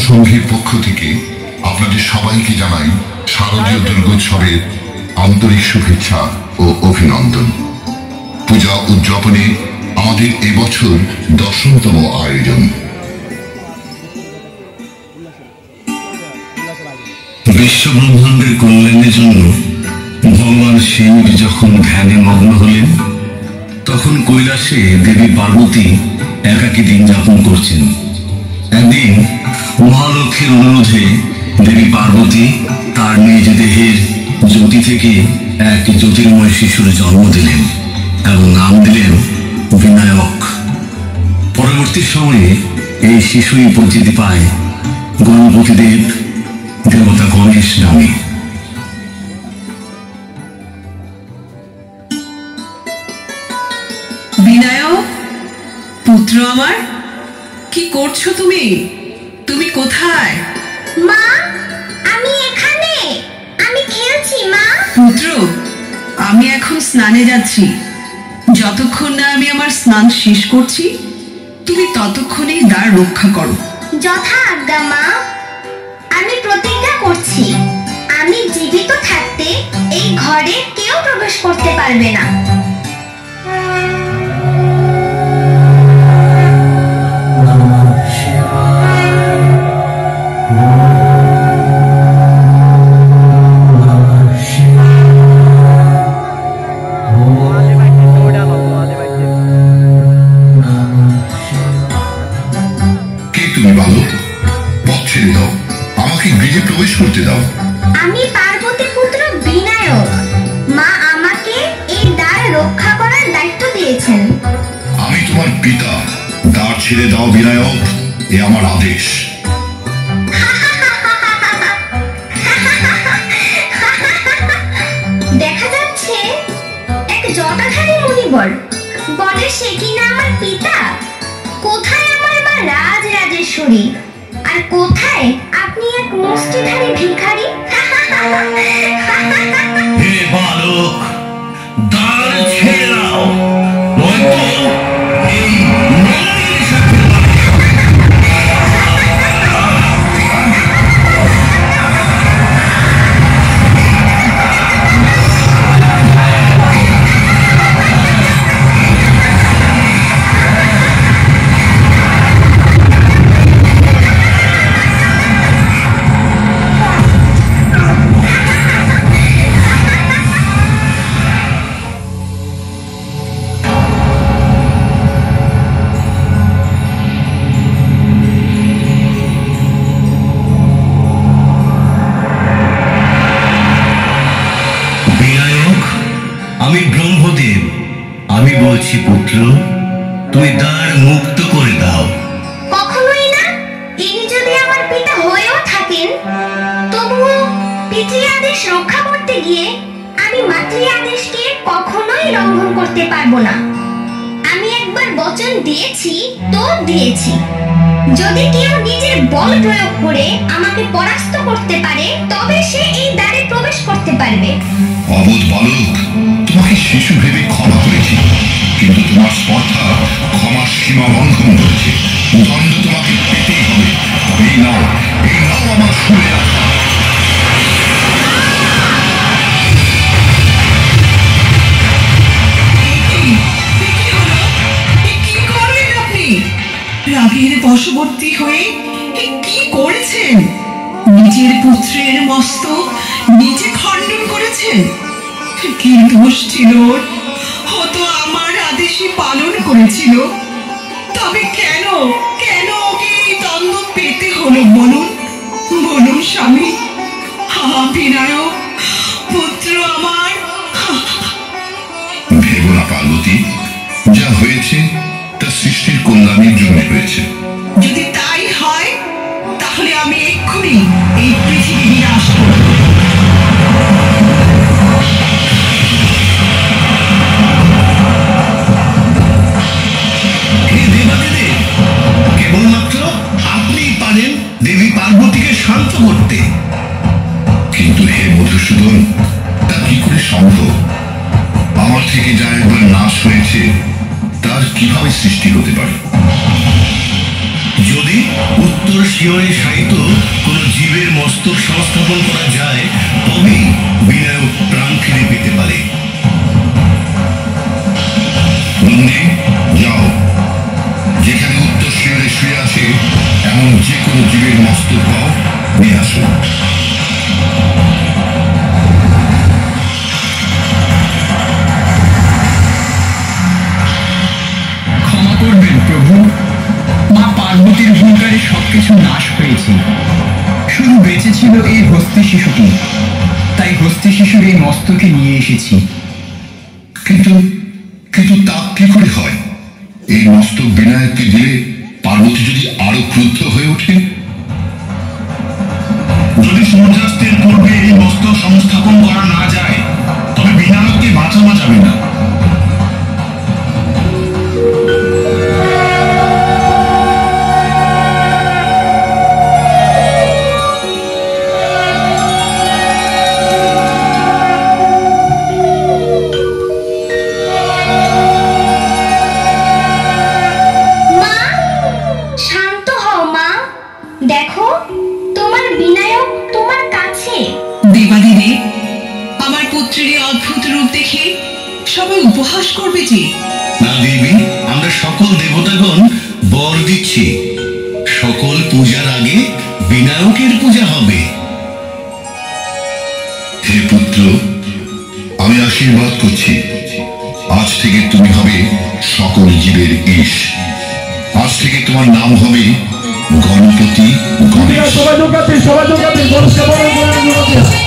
সংঘের পক্ষ থেকে আপনাদের সবাইকে জানাই শারদীয় দুর্গোৎসবের আন্তরিক শুভেচ্ছা ও অভিনন্দন। পূজা উদযাপনে আমাদের এবছর 10তম আয়োজন। বিশ্ব ব্রহ্মাণ্ডের কল্যাণের জন্য ভগবান শিব যখন ধ্যানে মগ্ন হলেন, তখন কৈলাসে দেবী পার্বতী একাকী দিন যাপন করছেন। একদিন মহালক্ষ্মীর অনুরোধে দেবী পার্বতী তার নিজ দেহের জ্যোতি থেকে এক জ্যোতির্ময় শিশুর জন্ম দিলেন এবং নাম দিলেন বিনায়ক। পরবর্তী সময়ে এই শিশুই পরিচিতি পায় গণপতি দেব, দেবতা গণেশ নামে। বিনায়ক, পুত্র আমার, কি করছো তুমি? তুমি কোথায়? মা, আমি এখানে, আমি খেলছি মা। পুত্র, আমি এখন স্নানে যাচ্ছি। যতক্ষণ না আমি আমার স্নান শেষ করছি, তুমি ততক্ষণেই দ্বার রক্ষা করো। যথা আজ্ঞা মা। আমি প্রতিজ্ঞা করছি, আমি জীবিত থাকতে এই ঘরে কেউ প্রবেশ করতে পারবে না। করতে দাও। আমি পার্বতী পুত্র বিনায়ক। মা আমাকে এই দ্বার রক্ষা করার দায়িত্ব দিয়েছেন। আমি তোমার পিতা। দ্বার ছেড়ে দাও বিনায়ক, এ আমার আদেশ। দেখা যাচ্ছে এক জটাধারী মুনিবর, বলে সে কিনা আমার পিতা। কোথায় আমার মা রাজরাজেশ্বরী, আর কোথায় আপনি এক মুষ্টিধারী ভিখারি? হে বালক, দ্বার ছেড়ে দাও, নয়তো এই নরকের সাথে আমি ব্রহ্মদেব। আমি বলছি পুত্র, তুমি দ্বার মুক্ত করে দাও। কখনোই না। ইনি যদি আমার পিতা হয়েও থাকেন, তবুও পিতৃ আদেশ রক্ষা করতে গিয়ে আমি মাতৃ আদেশকে কখনোই লঙ্ঘন করতে পারবো না। আমি একবার বচন দিয়েছি তো দিয়েছি। যদি কেউ নিজের বল প্রয়োগ করে আমাকে পরাস্ত করতে পারে, তবে সে এই দ্বারে প্রবেশ করতে পারবে। অবোধ বালক, তোমাকে শিশু ভেবে ক্ষমা করেছি, কিন্তু তোমার স্পর্ধা ক্ষমার সীমা লঙ্ঘন করেছে। দণ্ড তোমাকে পেতেই হবে। এই নাও, এই নাও আমার শুনে রাখা। রাগের বশবর্তী হয়ে কি করেছেন? নিজের পুত্রের মস্তক নিজে খণ্ডন করেছেন। কি দোষ ছিল? হয়তো আমার আদেশই পালন করেছিল। তবে কেন কেন ওকে এই দণ্ড পেতে হলো বলুন? বলুন স্বামী। বিনায়ক, পুত্র আমার। ভেবো না পার্বতী, যা হয়েছে তা সৃষ্টির কল্যাণের জন্য হয়েছে। যদি তাই হয়, তাহলে আমি এক্ষুনি এই পৃথিবী বিনাশ করব। কেবলমাত্র আপনিই পারেন দেবী পার্বতীকে শান্ত করতে। কিন্তু হে মধুসূদন, তা কি করে সম্ভব? আমার থেকে যা একবার নাশ হয়েছে, তার কিভাবে সৃষ্টি হতে পারে? যদি উত্তর শিয়রে শায়িত কোন জীবের মস্তক সংস্থাপন করা যায়, তবেই বিনায়ক প্রাণ ফিরে পেতে পারে। নন্দী, যাও, যেখানে উত্তর শিয়রে শুয়ে আছে এমন যে কোনো জীবের মস্তক পাও, নিয়ে আসো। ক্ষমা করবেন প্রভু, মা পার্বতীর হুঙ্কারে সবকিছু নাশ হয়েছে, শুধু বেঁচে ছিল এই হস্তি শিশুটি। তাই হস্তি শিশুর এই মস্তকে নিয়ে এসেছি। কিন্তু কিন্তু তা কি করে হয়? এই মস্তক বিনায়ককে দিলে পার্বতী যদি আরো ক্রুদ্ধ হয়ে ওঠে? যদি সূর্যাস্তের পূর্বে এই মস্তক সংস্থাপন করা না যায়, তবে বিনায়ককে বাঁচানো যাবে না। মা, শান্ত হও মা। দেখো, তোমার বিনায়ক তোমার কাছে। দেবাদিদেব, আমার পুত্রের এই অদ্ভুত রূপ দেখে সবাই উপহাস করবে যে। না দেবী, আমরা সকল দেবতাগণ বর দিচ্ছি, সকল পূজার আগে বিনায়কের পূজা হবে। হে পুত্র, আমি আশীর্বাদ করছি, আজ থেকে তুমি হবে সকল জীবের ঈশ। আজ থেকে তোমার নাম হবে গণপতি গণেশ। সবাই যোগ করতে, গণেশকে বড় করে যোগ করতে।